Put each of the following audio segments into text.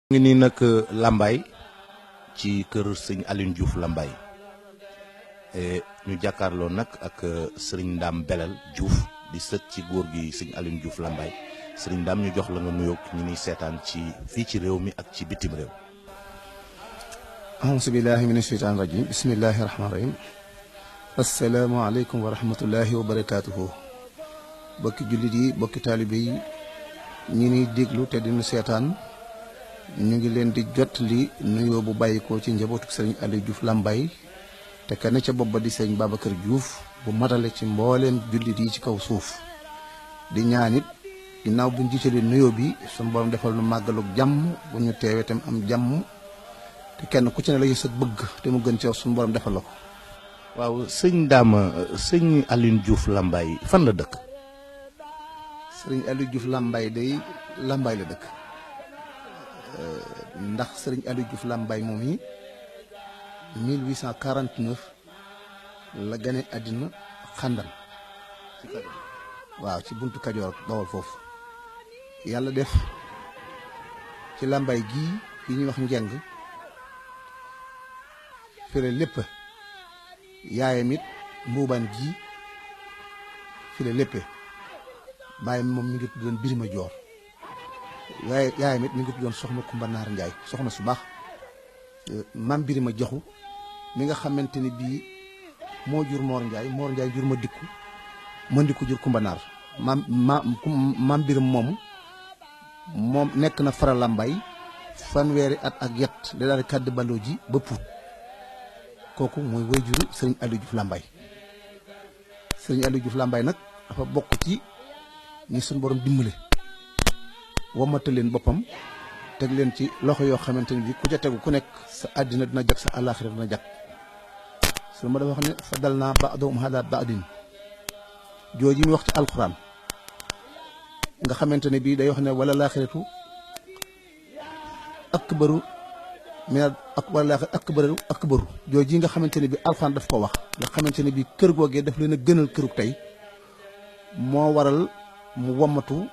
ngi nii nag Lambaye ci kër sëñ Alioune Diouf Lambaye ñu jàkkaarloo nag ak sëriñ Ndam Belel Diouf di sët ci góor gi sëñ Alioune Diouf Lambaye sëriñ Ndam ñu jox la nga nuyoog ñi ni seetaan ci fii ci réew mi ak ci bitim réew. auzu billahi mina sheytaani rajim bismillahi rahmaani rahim assalaamu aleykum wa rahmatullahi wa barakaatuhu. bokki jullit yi bokki taalibe yi ñi ni déglu te dinu seetaan ñu ngi leen di jot li nuyoo bu bàyyikoo ci njabootu sëriñ Aliou Diouf Lambaye te kenn ca bopp ba di sëriñ Babacar Diouf bu matale ci mbooleem jullit yi ci kaw suuf di ñaanit ginnaaw buñ jiitalee nuyoo bi suñu borom defal nu màggalug jàmm bu ñu teewee tam am jàmm te kenn ku ci ne la yës ak bëgg te mu gën ci suñu borom defal la ko. waaw sëñ Ndam sëñ Alioune Diouf Lambaye fan la dëkk. sëriñ Aliou Diouf Lambaye day Lambaye la dëkk. ndax sëriñ Aliou Diouf Lambaye moom yi 1849 la gane àddina xàndal waaw ci buntu Kajoor Bawol foofu yàlla def ci Lambaye gii yi ñuy wax njeng file lépp yaayam it mbuubaan gii file léppe bàyyam moom mi ngi tuddoon Birima Joor waaye yaayam it mi ngi tuddoon soxna Kumba Naar Njaay soxna su baax maam Birima Jaxu mi nga xamante ni bii moo jur Moor Njaay jur ma ndikku jur Kumba Naar maam Biram moom nekk na Fara Lambaye fanweeri at ak yett da daal kàddu baloo ji ba Pout kooku mooy way juru sëriñ Aliou Diouf Lambaye sëriñ Aliou Diouf Lambaye nag dafa bokk ci ñi suñu borom dimbale wamata leen boppam teg leen ci loxo yoo xamante ni bi ku ca tegu ku nekk sa àddina dina jag sa àllaaxira dina jag su ma dafa wax ne fa dal naa ba'dahum ala ba'din jooju mi wax ci alxuraan nga xamante ne bii day wax ne wala laaxiratu akbaru mais wala akbaru jooju nga xamante ne bii alxuraan daf ko wax nga xamante ne bii kër googee daf leen a gënal kërug tey moo waral mu wamatu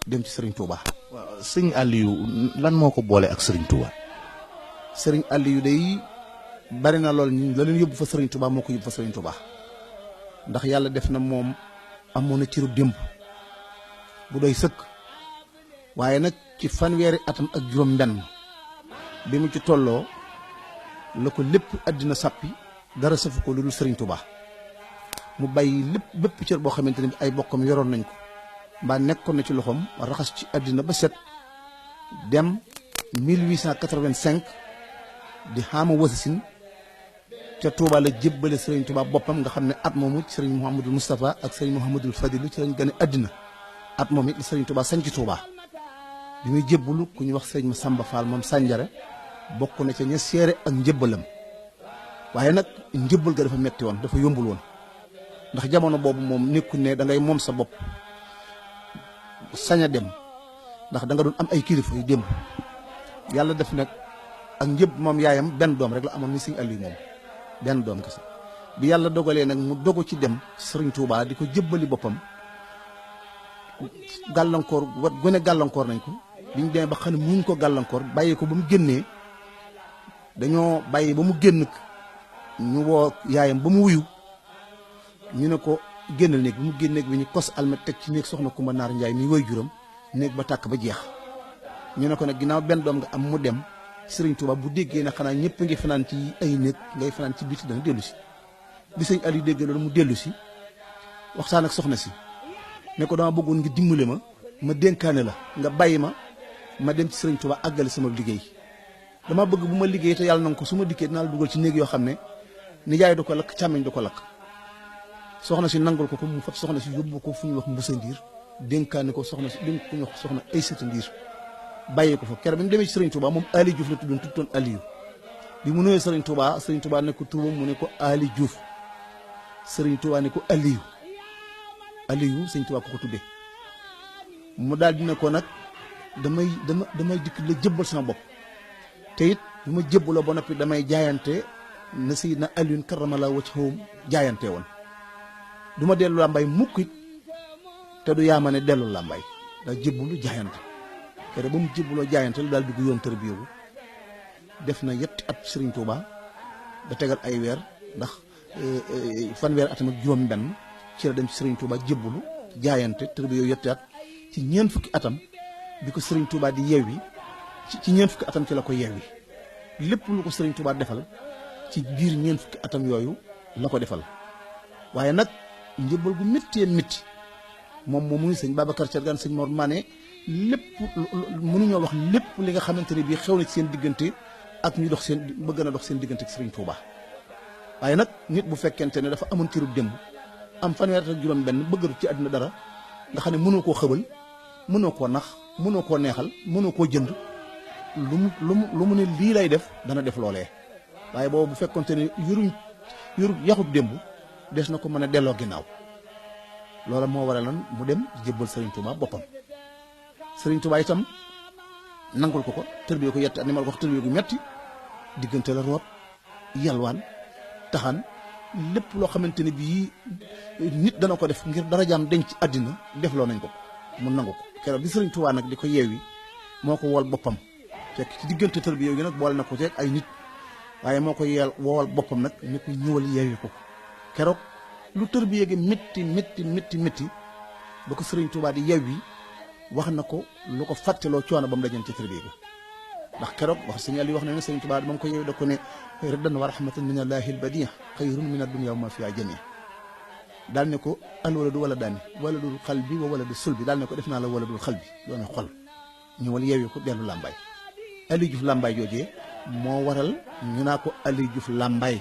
dem ci Serigne Touba. waaw sëñ Aliou lan moo ko boole ak Serigne Touba. Serigne Aliou day bari na lool la leen yóbbu fa Serigne Touba moo ko yóbbu fa Serigne Touba ndax yàlla def na moom amoon na ciru démb bu doy sëkk waaye nag ci fanweeri atam ak juróom-benn bi mu ci tolloo la ko lépp àddina sàppi dara safu ko lu dul Serigne Touba mu bàyyi bépp cër boo xamante ne ay bokkam yoroon nañ ko. mbaa nekkoon na ci loxoom raxas ci àddina ba set dem 1885 di xaama wasasin ca Touba la jébbale Serigne Touba boppam nga xam ne at moomu Serigne Mouhamadul Moustapha ak Serigne Mouhamadul Fadilu ci lañ gën a àddina at moom it Serigne Touba sañ ci Touba bi muy jébbalu ku ñuy wax Serigne Massamba Fall moom Sanjare bokk na ca ña seere ak njébbalam waaye nag njébbal ga dafa metti woon dafa yombul woon ndax jamono boobu moom nekkul ne da ngay moom sa bopp. sañ a dem ndax da nga doon am ay kilifa yu démb yàlla def nag ak njëb moom yaayam benn doom rek la amoon ni sëñ Aliou moom benn doom kese bi yàlla dogalee nag mu dogu ci dem Serigne Touba di ko jëbbali boppam gàllankoor wat gone gàllankoor nañ ko biñ demee ba xam ne muñ ko gàllankoor bàyyi ko ba mu génnee dañoo bàyyi ba mu génn ñu woo yaayam ba mu wuyu ñu ne ko génnal néeg bi mu génn néeg bi ñu kos almet teg ci néeg soxna Kumba Naar Njaay mi woy juram néeg ba tàkk ba jeex ñu ne ko nag ginnaaw benn doom nga am mu dem Serigne Touba bu déggee na xanaa ñëpp ngi fanaan ci ay néeg ngay fanaan ci biti dana dellu si bi sëñ Aliou déggee loolu mu dellu si waxtaan ak soxna si ne ko dama bëggoon nga dimbale ma dénkaane la nga bàyyi ma dem ci Serigne Touba àggale sama liggéey dama bëgg bu ma liggéey te yàlla na ko su ma dikkee dinaa la dugal ci néeg yoo xam ne nijaay du ko lakk càmmiñ du ko lakk soxna si nangul ko mu fab soxna si yóbbu ko fu ñuy wax Mbusa Ndiir dénkaane ko soxna si dénk ko ñu wax soxna Aysata Ndiir bàyyi ko fa keroog bi mu demee ci Serigne Touba moom Ali Diouf la tuddoon Aliou bi mu nuyoo Serigne Touba ne ko tuubam mu ne ko Ali Diouf Serigne Touba ne ko Aliou Serigne Touba ko tuddee mu daal di ne ko nag damay dikk la jëbbal sama bopp te it bu ma jëbbaloo ba noppi damay jaayante na Sayyidina Aliou karramallahu wajhahu jaayante woon du ma dellu Lambaye mukk it te du yaa ma ne dellu Lambaye da jébbalu jaayante kere ba mu jébbaloo jaayante la daal dugg yoon tërbiya wu def na yetti at Serigne Touba ba tegal ay weer ndax fanweer atam ak juróom benn ci la dem ci Serigne Touba jébbalu jaayante tërbiya wu yetti at ci ñeent fukki atam bi ko Serigne Touba di yeewi ci ñeent fukki atam ci la ko yeewi lépp lu ko Serigne Touba defal ci biir ñeent fukki atam yooyu la ko defal waaye nag njëbbal gu méttee métti moom muy sëñ Babacar Thiergane sëñ Mor Mané lépp mënuñoo wax lépp li nga xamante ne bii xew na ci seen diggante ak ñu dox seen bëgg na dox seen diggante ak Serigne Touba waaye nag nit bu fekkente ne dafa amoon cërub démb am fanweer ak juróom benn bëgg ci àddina dara nga xam ne mënoo koo xëbal mënoo koo nax mënoo koo neexal mënoo koo jënd lu mu ne lii lay def dana def loolee waaye boobu bu fekkonte ne yuru yaxub démb des na ko mën a delloo ginnaaw loola moo waral lan mu dem jébbal Serigne Touba boppam Serigne Touba itam nangul ko tërbiye ko yetti at ni ma la ko wax tërbiye gu metti diggante la root yalwaan taxaan lépp loo xamante ne bii nit dana ko def ngir darajaam denc àddina defloo nañ ko mu nangu ko keroog bi Serigne Touba nag di ko yeewi moo ko wool boppam fekk ci diggante tërbiye gi nag boole na ko teeg ay nit waaye moo ko woowal boppam nag ni ko ñëwal yeewi ko keroog lu tërbiye gi métti ba ko Serigne Touba di yeewi wax na ko lu ko fàtteloo coono ba mu dajoon ci tërbiye gi ndax keroog wax sëñ Aliou wax na ne Serigne Touba ba mu ko yeewi da ko ne riddan wa rahmatan min allahi al badi xayrun min ad-dunya wa ma fiha jami daal ne ko al waladu wala daani waladul xalbi wa waladu sulbi daal ne ko def naa la waladul xalbi doone xol ñëwal yeewi ko dellu làmbaay Aliou Diouf làmbaay joojee moo waral ñu naa ko Aliou Diouf làmbaay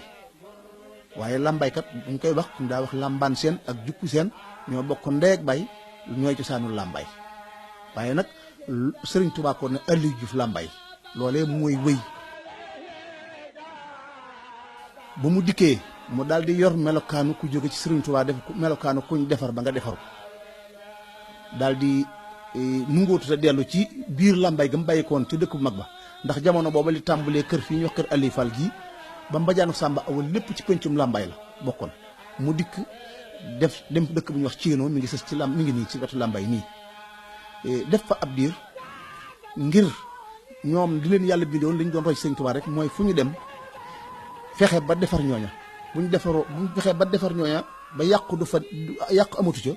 waaye làmbaay kat buñ koy wax daa wax làmbaan seen ak jukku seen ñoo bokk ndey ak bay ñooy cosaanul làmbaay waaye nag Serigne Touba ko ne Aliou Diouf làmbaay loolee mooy wëy ba mu dikkee mu daal di yor melokaanu ku jóge ci Serigne Touba def melokaanu kuñ defar ba nga defaru daal di nungootu te dellu ci biir làmbaay ga mu bàyyi koon ci dëkk bu mag ba ndax jamono booba li tàmbalee kër fii ñu wax kër Aliou Fall gii ba mbajaanu Samba awal lépp ci pëncum làmbaay la bokkoon mu dikk dem dëkk bu ñuy wax Ciénoo mi ngi sës ci mi ngi nii ci wetu làmbaay nii def fa ab diir ngir ñoom di leen yàlla bindoon li ñu doon roy Sëñ Tuubaa rek mooy fu ñu dem fexe ba defar ñooña buñ fexe ba defar ñooña ba yàqu du fa yàqu amatu ca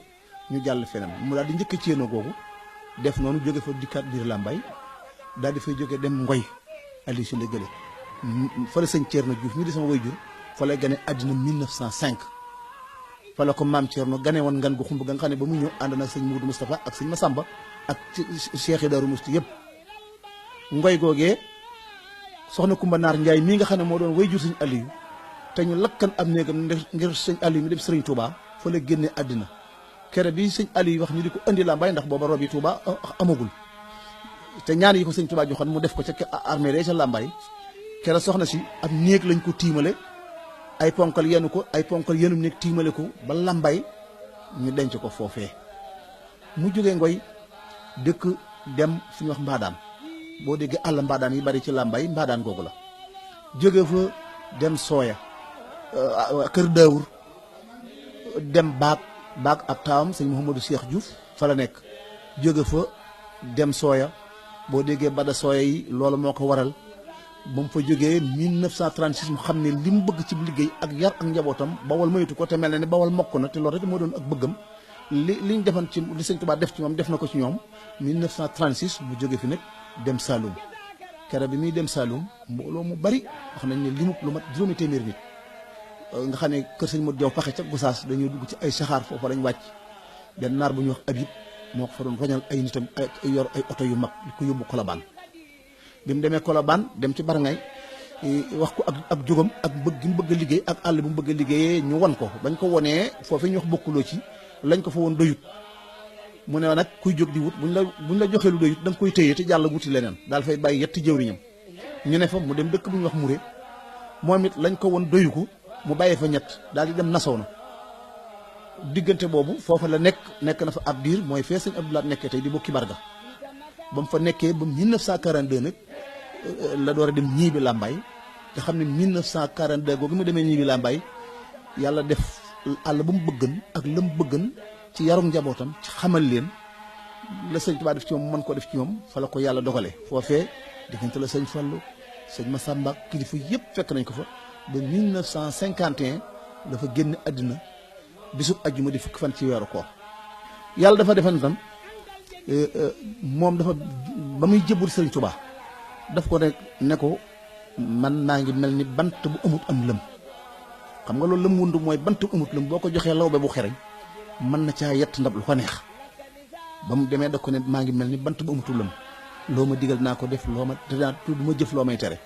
ñu jàll feneen mu daal di njëkk Ciénoo googu def noonu jóge fa dikkaat biir làmbaay daal di fay jóge dem Ngoy Aliou si la gële fa la sëñ Thierno Diouf ñu di sama waajur fa lay gane àddina 1905 fa la ko maam Thierno gane woon ngan gu xumb nga xam ne ba mu ñëw ànd na sëñ Moudou Moustapha ak sëñ Massamba ak Cheikh Darou Mousti yëpp Ngoy googee soxna Kumba Naar Ndiaye mii nga xam ne moo doon waajur sëñ Aliou te ñu lakkan am néegam ngir sëñ Aliou mi dem Serigne Touba fa la génne àddina kere bi sëñ Aliou wax ñu di ko indi làmbaay ndax booba rob yi Touba amagul te ñaan yi ko sëñ Touba joxoon mu def ko ca armée rek ca làmbaay kere soxna si ab néeg lañ ko tiimale ay ponkal yenu ko ay ponkal yenum néeg tiimale ko ba làmbaay ñu denc ko foofee mu jógee Ngoy dëkk dem fu ñuy wax Mbaadaan boo déggee àll Mbaadaan yi bari ci làmbaay Mbaadaan googu la jóge fa dem Sooya kër Daawur dem baag ab taawam sëñ Mouhamadou Cheikh Diouf fa la nekk jóge fa dem Sooya boo déggee Bada Sooya yi loolu moo ko waral ba mu fa jógee 1936 mu xam ne li mu bëgg ci liggéey ak yar ak njabootam Bawol moytu ko te mel na ne Bawol mokk na te loolu rek moo doon ak bëggam liñ defan ci li sëñ Tuubaa def ci moom def na ko ci ñoom 1936 mu jóge fi nag dem Saloum kere bi muy dem Saloum mbooloo mu bari wax nañ ne limu lu mat juróomi téeméer nit nga xam ne kër sëñ Modou Diaw Paxe ca Gosaas dañuy dugg ci ay saxaar foofa lañ wàcc benn naar bu ñuy wax Habib moo ko fa doon roñal ay nitam ay yor ay oto yu mag di ko yóbbu Colobane bi mu demee Colobane dem ci Barangay wax ko ak jógam ak bëgg gi mu bëgg a liggéey ak àll bu mu bëgg a liggéeyee ñu won ko bañ ko wonee foofee ñu wax bokkuloo ci lañ ko fa woon doyut mu ne nag kuy jóg di wut buñ la joxee lu doyut da nga koy téye te jàll wuti leneen daal fay bàyyi yetti jëwriñam ñu ne fa mu dem dëkk bu ñuy wax Muré moom it lañ ko woon doyu ko mu bàyyee fa ñett daal di dem Nasoona diggante boobu foofa la nekk na fa ab diir mooy fee sëñ Abdoulaye nekkee tey di bokki barga ba mu fa nekkee ba 1942 nag la door a dem ñiibi làmbaay te xam ne 1942 googu mu demee ñiibi làmbaay yàlla def àll ba mu bëggan ak la mu bëggan ci yarum njabootam ci xamal leen la sëñ Tuubaa def ci moom mën ko def ci moom fa la ko yàlla dogalee foofee diggante la sëñ Fallu sëñ Massamba kilifa yëpp fekk nañ ko fa ba 1951 dafa génn àddina bisub ajjuma di fukki fan ci weeru koor yàlla dafa defan tam moom dafa ba muy jëbbul sëriñ Tuubaa daf ko ne ko man maa ngi mel ni bant bu amut am lëm xam nga loolu lëm wund mooy bant bu amut lëm boo ko joxee lawbe bu xereñ mën na caa yett ndab lu ko neex ba mu demee da ko ne maa ngi mel ni bant bu amutu lëm loo ma digal naa ko def loo ma dinaa du ma jëf loo may tere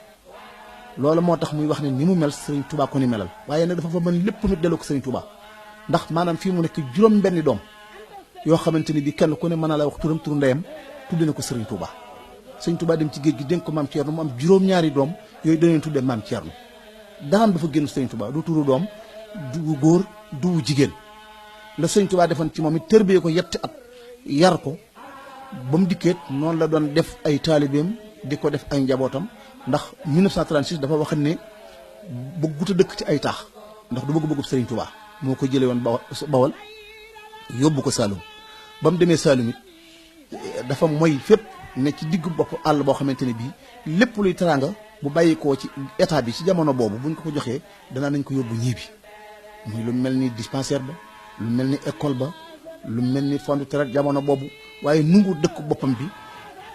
loolu moo tax muy wax ne ni mu mel sëriñ Tuubaa ko ni melal waaye nag dafa fa mën lépp nit delloo ko sëriñ Tuubaa ndax maanaam fii mu nekk juróom benni doom yoo xamante ni bi kenn ku ne mën a la wax turam turu ndeyam tudde na ko sëriñ Tuubaa sëriñ Tuubaa dem ci géej gi dénk ko maam Thierno mu am juróom-ñaari doom yooyu dañu tudde maam Thierno daan dafa génn sëriñ Tuubaa du turu doom du góor du jigéen la sëriñ Tuubaa defoon ci moom it tërbiyee ko yetti at yar ko ba mu dikkeet noonu la doon def ay taalibeem di ko def ay njabootam ndax 1936 dafa wax ne bëggut a dëkk ci ay taax ndax du bëgg-bëggub sëriñ Tuubaa moo ko jëlee woon Bawal yóbbu ko Saalum ba mu demee Saalum it dafa moy fépp ne ci diggu bopp àll boo xamante ne bii lépp luy teraanga bu bàyyi koo ci état bi ci jamono boobu buñ ko joxee danaa nañ ko yóbbu ñii bi muy lu mel ni dispensaire ba lu mel ni école ba lu mel ni fond de traite jamono boobu waaye nungu dëkk boppam bi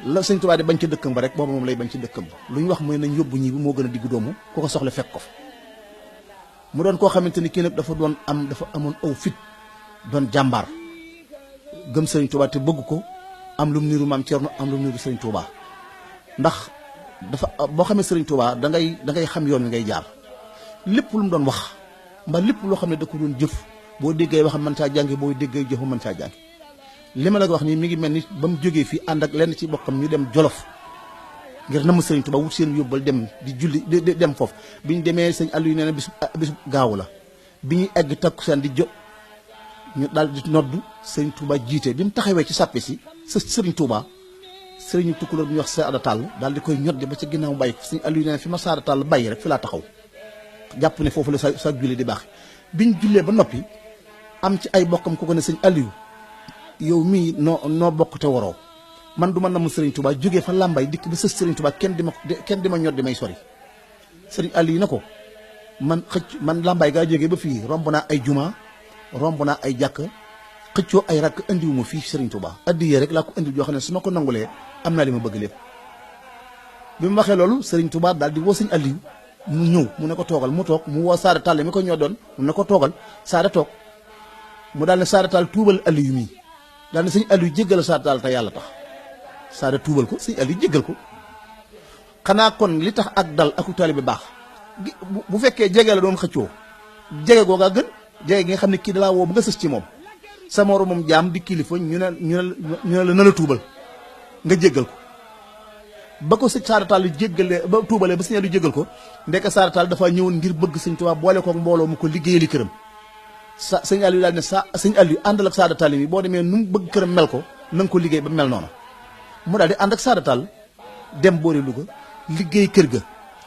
la sëñ Tuubaa di bañ ci dëkkam ba rek boobu moom lay bañ ci dëkkam ba lu ñu wax mooy nañ yóbbu ñii bi moo gën a diggu doomu ku ko soxla fekk ko fa mu doon koo xamante ni kii nag dafa amoon aw fit doon jàmbaar gëm sëriñ Tuubaa te bëgg ko am lu mu niru maam Thierno am lu mu niru sëriñ Tuubaa ndax dafa boo xamee sëriñ Tuubaa da ngay xam yoon wi ngay jaar lépp lu mu doon wax mbaa lépp loo xam ne da ko doon jëf boo déggee waxam mën caa jàngi boo déggee jëfu mën caa jàngi li ma la wax nii mi ngi mel ni ba mu jógee fii ànd ak lenn ci bokkam ñu dem Jolof ngir namm sëriñ Tuubaa wut seen yóbbal dem di julli dem foofu bi ñu demee sëñ Aliou nee na bisu gaawu la bi ñuy egg takkusaan di jot ñu daal di noddu sëriñ Tuubaa jiite bi mu taxawee ci sàppe si sëriñ Tuubaa sëriñu tukkulóor bu ñuy wax Saada Tall daal di koy ñoddi ba ca ginnaaw bàyyi ko sëñ Aliou nee na fi ma Saada Tall bàyyi rek fi laa taxaw jàpp ne foofu la sa julli di baax biñ jullee ba noppi am ci ay bokkam ku ko ne sëñ Aliou yow mii noo bokk te waroo man du ma namm sëriñ Tuubaa jógee fa làmbay dikk ba sës sëriñ Tuubaa kenn di ma ñoddi may sori sëriñ Aliou na ko man làmbaay gaa jógee ba fii romb naa ay juma romb naa ay jàkk xëccoo ay rakk indiwuma fii sëriñ Tuubaa addiyee rek laa ko indi joo xam ne su ma ko nangulee am naa li ma bëgg lépp bi mu waxee loolu sëriñ Tuubaa daal di woo sëñ Aliou mu ñëw mu ne ko toogal mu toog mu woo Saada Tall mi ko ñoo doon mu ne ko toogal Saada toog mu daal ne Saada Tall tuubal Aliou mii daal ne sëñ Aliou jéggal Saada Tall te yàlla tax Saada tuubal ko sëñ Aliou jéggal ko xanaa kon li tax ak dal aku taalibe baax bu fekkee jege la doon xëccoo jege googaa gën jege gi nga xam ne kii dalaa woo bu nga sës ci moom sa moroomam jaam di kilifa ñu ne la na la tuubal nga jéggal ko ba ko sëñ Saada Tall jéggalee ba tuubalee ba sëñ Aliou jéggal ko ndeke Saada Tall dafa ñëwoon ngir bëgg sëñ Tuubaa boole ko mbooloo mu ko liggéeyali këram sëñ Aliou daal ne sëñ Aliou àndal ak Saada Tall mi boo demee nu mu bëgg këram mel ko na nga ko liggéey ba mel noonu mu daal di ànd ak Saada Tall dem boori Louga liggéey kër ga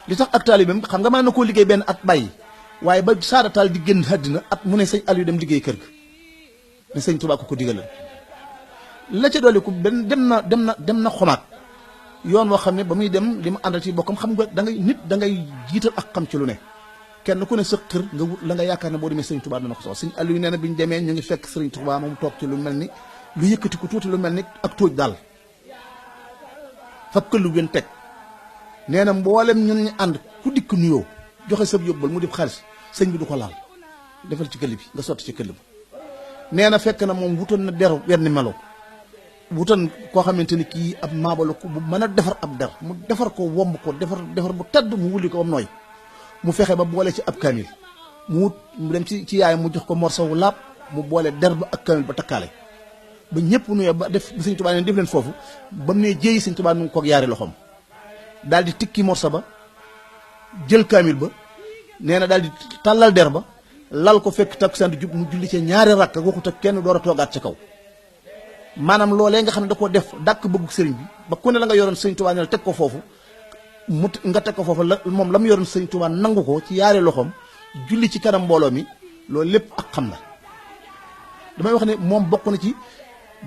li tax ak taalibeem xam nga mën na koo liggéey benn at bàyyi waaye ba Saada Tall di génn àddina at mu ne sëñ Aliou dem liggéey kër ga ne sëñ Tuubaa ko digalal la ca dolli ko benn dem na xomaat yoon woo xam ne ba muy dem li ma àndal ci bokkam xam nga da ngay jiital ak xam ci lu ne kenn ku ne sa kër nga wut la nga yaakaar ne boo demee sëriñ Tuubaa dana ko soxla sëñ Aliou nee na bi ñu demee ñu ngi fekk sëriñ Tuubaa moom toog ci lu mel ni lu yëkkati ko tuuti lu mel ni ak tóoj daal fab këllu gën teg nee na mboolem ñun ñu ànd ku dikk nuyoo joxe sab yóbbal mu def xaalis sëñ bi du ko laal defal ci këll bi nga sotti ci këll ba nee na fekk na moom wutoon na deru wenn melo wutoon koo xamante ni kii ab maabalu ko bu mën a defar ab der mu defar ko womb ko defar bu tedd mu wulli ko am nooy mu fexe ba boole ci ab kaamil mu dem ci yaayam mu jox ko morso wu laab mu boole der ba ak kaamil ba takkaale ba ñëpp nuyoo ba def sëñ Tuubaa ne def leen foofu ba mu ne jéey sëñ Tuubaa nu ngi koog yaari loxoom daal di tikki morso ba jël kaamil ba nee na daal di tàllal der ba lal ko fekk takkusaan di jub mu julli ci ñaari rakk waxut ak kenn door a toogaat ca kaw maanaam loolee nga xam ne da koo def dàkk bëggu sëriñ bi ba ku ne la nga yoroon sëñ Tuubaa ne la teg ko foofu mu nga teg ko foofu la moom la mu yoroon sëñ Tuubaa nangu ko ci yaari loxoom julli ci kanam mbooloo mi loolu lépp ak xam na damay wax ne moom bokk na ci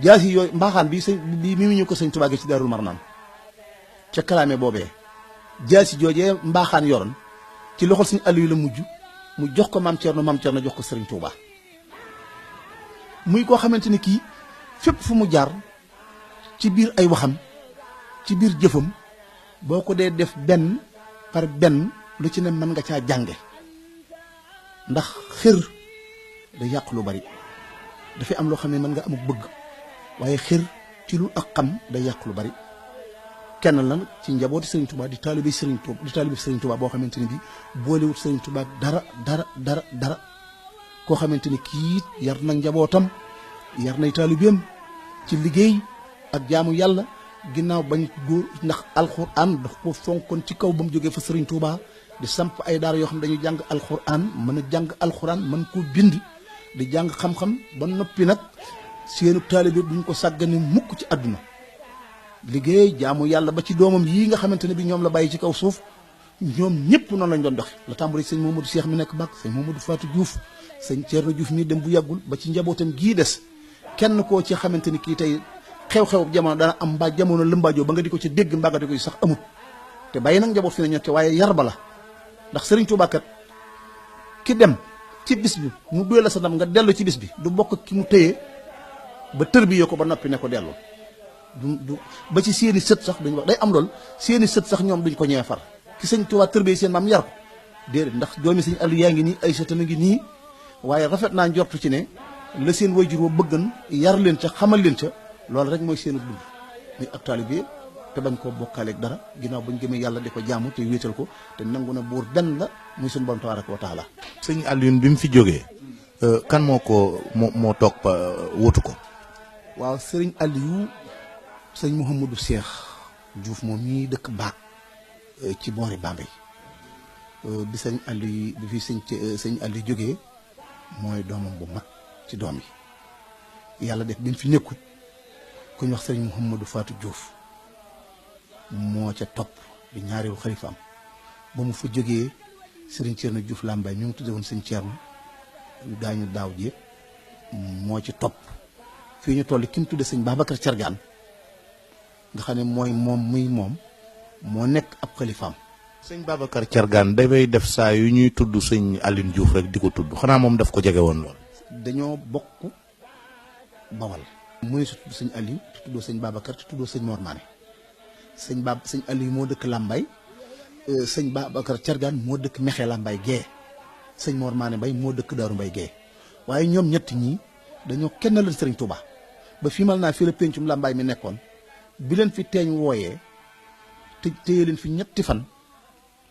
jaasi yooyu mbaaxaan bi bi mi ñu ko sëñ Tuubaa gi ci Daarul Marnaan ca kalaame boobee jaasi joojee mbaaxaan yoroon ci loxol sëñ Aliou la mujj mu jox ko maam Thierno jox ko sëriñ Tuubaa muy koo xamante ni kii fépp fu mu jaar ci biir ay waxam ci biir jëfam boo ko dee def benn par benn lu ci ne mën nga caa jànge ndax xër da yàq lu bari dafay am loo xam ne mën nga amuk bëgg waaye xër ci lu ak xam day yàq lu bari kenn lan ci njabooti Serigne Touba di taalibe Serigne Touba boo xamante ni bi boolewut Serigne Touba dara koo xamante ni kii yar na njabootam yar nay taalibeem ci liggéey ak jaamu yàlla ginnaaw bañ góor ndax alxuraan daf ko fonkoon ci kaw ba mu jógee fa Serigne Touba di samp ay daara yoo xam ne dañuy jàng alxuraan mën a jàng alxuraan mën koo bind di jàng xam-xam ba noppi nag seenu taalibe duñ ko sàggane mukk ci àdduna liggéey jaamu yàlla ba ci doomam yii nga xamante ne bi ñoom la bàyyi ci kaw suuf ñoom ñëpp noonu lañ doon dox la tàmbali sëñ Mamadou Cheikh mi nekk bak sëñ Mamadou Fatou Diouf sëñ Thierno Diouf mii dem bu yàggul ba ci njabootam gii des kenn koo ci xamante ni kii tey xew-xew jamono dana am mbaa jamono lëmbaajoo ba nga di ko ci dégg mbaa nga di ko sax amut te bàyyi nag njaboot fi ne ñokke waaye yar ba la ndax Serigne Touba kat ki dem ci bis bi mu duy la sa ndam nga dellu ci bis bi du bokk ki mu téye ba tërbiyee ko ba noppi ne ko dellu du ba ci seeni sët sax duñ wax day am lool seeni sët sax ñoom duñ ko ñëwee far ki sëñ Touba tërbiyee seen maam yar ko déedéet ndax doomi sëñ Aliou yaa ngi nii ay sëtam a ngi nii waaye rafet naa njortu ci ne la seen wayjur wa bëggan yar leen ca xamal leen ca loolu rek mooy seenu dund muy ak taalibe te bañ koo bokkaaleeg dara ginnaaw bañ gëmee yàlla di ko jaamu te wéetal ko te nangu na buur benn la muy suñu borom tabaaraka wa taala. sëñ Aliou bi mu fi jógee kan moo toog wutu ko. waaw sëriñ Aliou sëñ Mouhamadou Cheikh Diouf moom mii dëkk Baak ci boori Bambey bi sëñ Aliou bi fi sëñ Aliou jógee mooy doomam bu mag ci doom yi yàlla def bi mu fi nekkul ku ñu wax sëriñ Mouhamadou Fatou Diouf moo ca topp di ñaareelu xalifaam ba mu fa jógee sëriñ Thierno Diouf Lambaye mi mu tudde woon sëñ Thierno gaañu daaw ji moo ci topp fii ñu toll ki mu tudde sëñ Babacar Thiergane nga xam ne mooy moom moo nekk ab xalifaam. sëñ Babacar Thiergane dafay def saa yu ñuy tudd sëñ Aliou Diouf rek di ko tudd xanaa moom daf ko jege woon lool. dañoo bokk bawal. mu ne su tudd sëñ Aliou te tuddoo sëñ Babacar te tuddoo sëñ Mor Mané sëñ Aliou moo dëkk Lambaye sëñ Babacar Thiergane moo dëkk Mexe Lambaye Guèye sëñ Mor Mané Mbaye moo dëkk Daaru Mbaye Guèye waaye ñoom ñett ñii dañoo kenn leen Serigne Touba ba fii mal naa fii la pencum Lambaye mi nekkoon bi leen fi teeñ wooyee te téye leen fi ñetti fan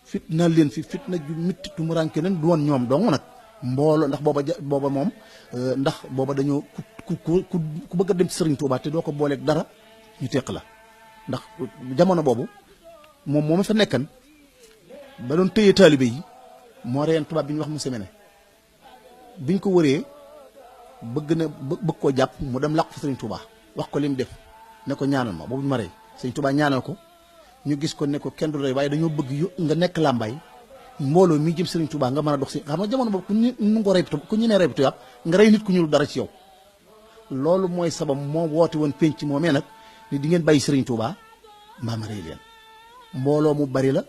fitna leen fi fitna ju mitti tumuranke leen du woon ñoom dong nag mbooloo ndax booba moom ndax booba dañoo ku bëgg a dem ci Serigne Touba te doo ko booleeg dara ñu teq la ndax jamono boobu moom ma fa nekkan ba doon téye taalibe yi moo reen tubaab bi ñu wax mu semene biñ ko wëree bëgg koo jàpp mu dem làqu fa Serigne Touba wax ko li mu def ne ko ñaanal ma boobu ñu ma rey Serigne Touba ñaanal ko ñu gis ko ne ko kenn du rey waaye dañoo bëgg nga nekk Lambaye mbooloo mi jëm Serigne Touba nga mën a dox si xam nga jamono boobu ku ñu nee rey tubaab nga rey nit ku ñuul dara ci yow loolu mooy sabab moo woote woon penc moomee nag ni di ngeen bàyyi Serigne Touba mbaa ma rey leen mbooloo mu bari la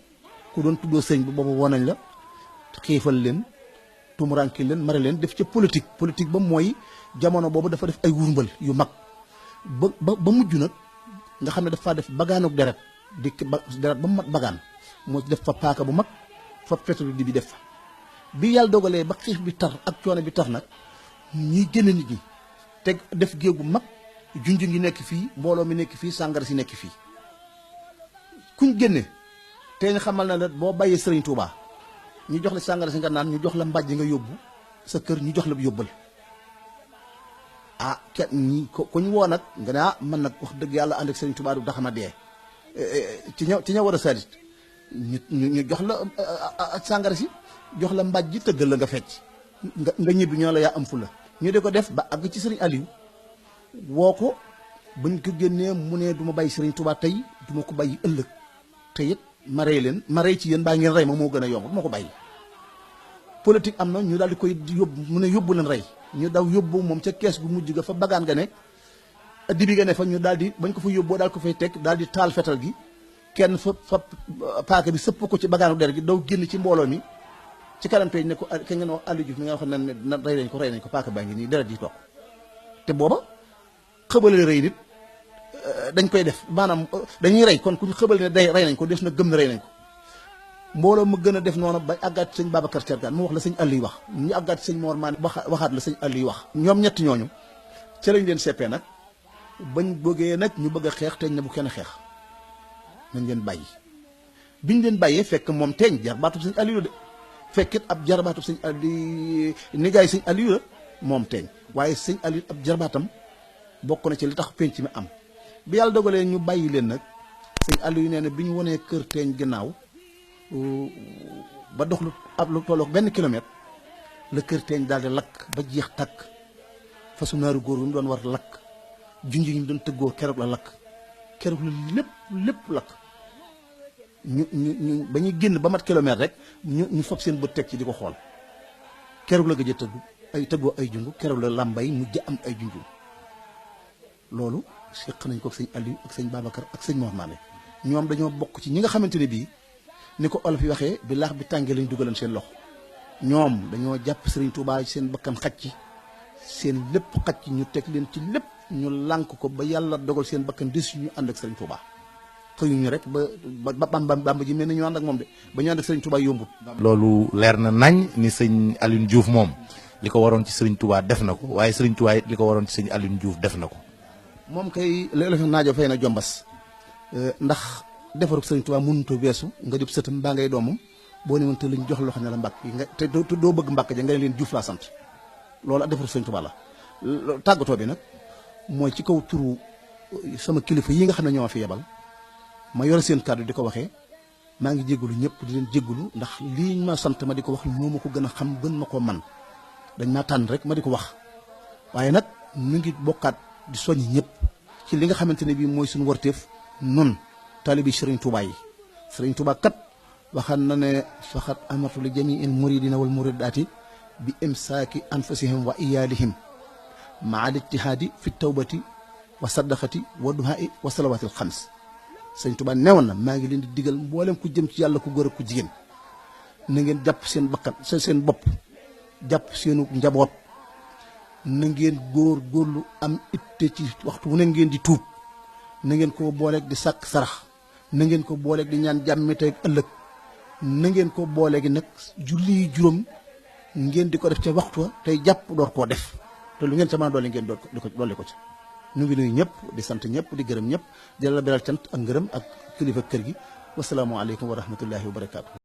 ku doon tuddoo sëñ bi boobu woon nañ la xiifal leen tumuranke leen mare leen def ca politique ba mooy jamono boobu dafa def ay wurmbal yu mag ba mujj nag nga xam ne dafa def bagaanuk deret deret ba mu mat bagaan moo ci def fa paaka bu mag fa fetu di bi def fa bi yàlla dogalee ba xiif bi tar ak coono bi tar nag ñuy génn nit ñi teg def géew bu mag junjun yi nekk fii mbooloo mi nekk fii sàngara si nekk fii kuñ génne te ñu xamal na la boo bàyyee Serigne Touba ñu jox la sàngara si nga naan ñu jox la mbàjj nga yóbbu sa kër ñu jox la yóbbal ah kenn ñi ko ñu woo nag nga ne ah man nag wax dëgg yàlla ànd ak Serigne Touba du tax ma dee ci ña war a salit ñu jox la sàngara si jox la mbàjj tëggal la nga fecc nga ñibbi ñoo la yaa am fu la ñu di ko def ba àgg ci Serigne Aliou woo ko bañ ko génnee mu ne du ma bàyyi Serigne Touba tey du ma ko bàyyi ëllëg te it ma rey ci yéen baa ngeen rey ma moo gën a yomb du ma ko bàyyi politique am na ñu daal di koy yóbbu mu ne yóbbu leen rey ñu daw yóbbu moom ca kees gu mujj ga fa bagaan nga ne dibi ga ne fa ñu daal di bañ ko fa yóbboo daal ko fay teg daal di taal fetal gi kenn fa paaka bi sëpp ko ci bagaanu der gi daw génn ci mbooloo mi ci kanam peñ ne ko ke ngeen wax Aliou Diouf mi nga xam ne rey nañ ko paaka baa ngi nii deret ji toog te booba xëbale rëy nit dañ koy def maanaam dañuy rey kon ku xëbal ne day rey nañ ko des na gëm ne rey nañ ko mbooloo mu gën a def noonu ba àggaat sëñ Babacar Thiergane mu wax la sëñ Aliou wax ñu àggaat sëñ Mor Maane waxaat la sëñ Aliou wax ñoom ñett ñooñu ca lañ leen seppee nag bañ bëggee nag ñu bëgg a xeex teeñ na bu kenn xeex nañ leen bàyyi biñ leen bàyyee fekk moom teeñ jarbaatu sëñ Aliou de fekkit ab jarbaatu sëñ Aliou nijaay sëñ Aliou la moom teeñ waaye sëñ Aliou ab jarbaatam bokk na ci li tax penc mi am bi yàlla dogalee ñu bàyyi leen nag sëñ Aliou nee na bi ñu wanee kër teeñ ginnaaw ba dox lu tolloog benn kilomètre la kër teeñ daal di lakk ba jeex tàkk fasu naaru góor bi mu doon war lakk junj ñu doon tëggoo keroog la lakk keroog la lépp lakk ñu ba ñuy génn ba mat kilomètre rek ñu fab seen bët teg ci di ko xool keroog la gëj a tëggoo ay jungu keroog la làmbay mujj am ay junju loolu seq nañ ko ak sëñ Aliou ak sëñ Babacar ak sëñ Mor Maane ñoom dañoo bokk ci ñi nga xamante ne bii ni ko olof yi waxee bi laax bi tàngee lañ dugalan seen loxo ñoom dañoo jàpp Serigne Touba seen bakkan xaj ci seen lépp xaj ci ñu teg leen ci lépp ñu lànk ko ba yàlla dogal seen bakkan des ñu ànd ak Serigne Touba xëyuñu rek ba Bamba ji mel ni ñu ànd ak moom de ba ñu ànd ak Serigne Touba yombut. loolu leer na nañ ni sëñ Aliou Diouf moom li ko waroon ci Serigne Touba def na ko waaye Serigne Touba it li ko waroon ci sëñ Aliou Diouf def na ko. moom kay léeg-léeg naajo fay na jombas ndax defaru Sëriñ Tuubaa mënut a weesu nga jub sëtam mbaa ngay doomam boo ne woon te lañ jox loxo ne la mbàkk yi nga te doo bëgg mbàkk ja nga ne leen Diouf laa sant loolu ak defaru Sëriñ Tuubaa la. tàggatoo bi nag mooy ci kaw turu sama kilifa yi nga xam ne ñoo fi yebal ma yore seen kàddu di ko waxee maa ngi jégalu ñëpp di leen jégalu ndax lii ma sant ma di ko wax moo ma ko gën a xam gën ma koo man dañ maa tànn rek ma di ko wax waaye nag ñu ngi bokkaat di soññ ñëpp ci li nga xamante ne bii mooy suñu warteef nun taalibi Serigne Touba yi Serigne Touba kat waxaan na ne faxat amartu li jamiil muridina wal muridaati bi imsaaki anfusihim wa iyaalihim maa al ijtihaadi fi tawbati wa sadaqati wa duhaai wa salawaatil xams Serigne Touba newoon na maa ngi leen di digal mboolem ku jëm ci yàlla ku góor ak ku jigéen na ngeen jàpp seen bakkan seen bopp jàpp seenu njaboot na ngeen góorlu am itte ci waxtu wu ne ngeen di tuub na ngeen ko booleeg di sàkk sarax na ngeen ko booleeg di ñaan jàmm tey ëllëg na ngeen ko booleegi nag julli juróom ngeen di ko def ca waxtu wa tey jàpp door koo def te lu ngeen ca mën a dolli ngeen dolli ko ci. ñu ngi nuyu ñëpp di sant ñëpp di gërëm ñëpp di la beral cant ak ngërëm ak kilifa kër gi wasalaamualeykum wa rahmatullahi wa barakaatu.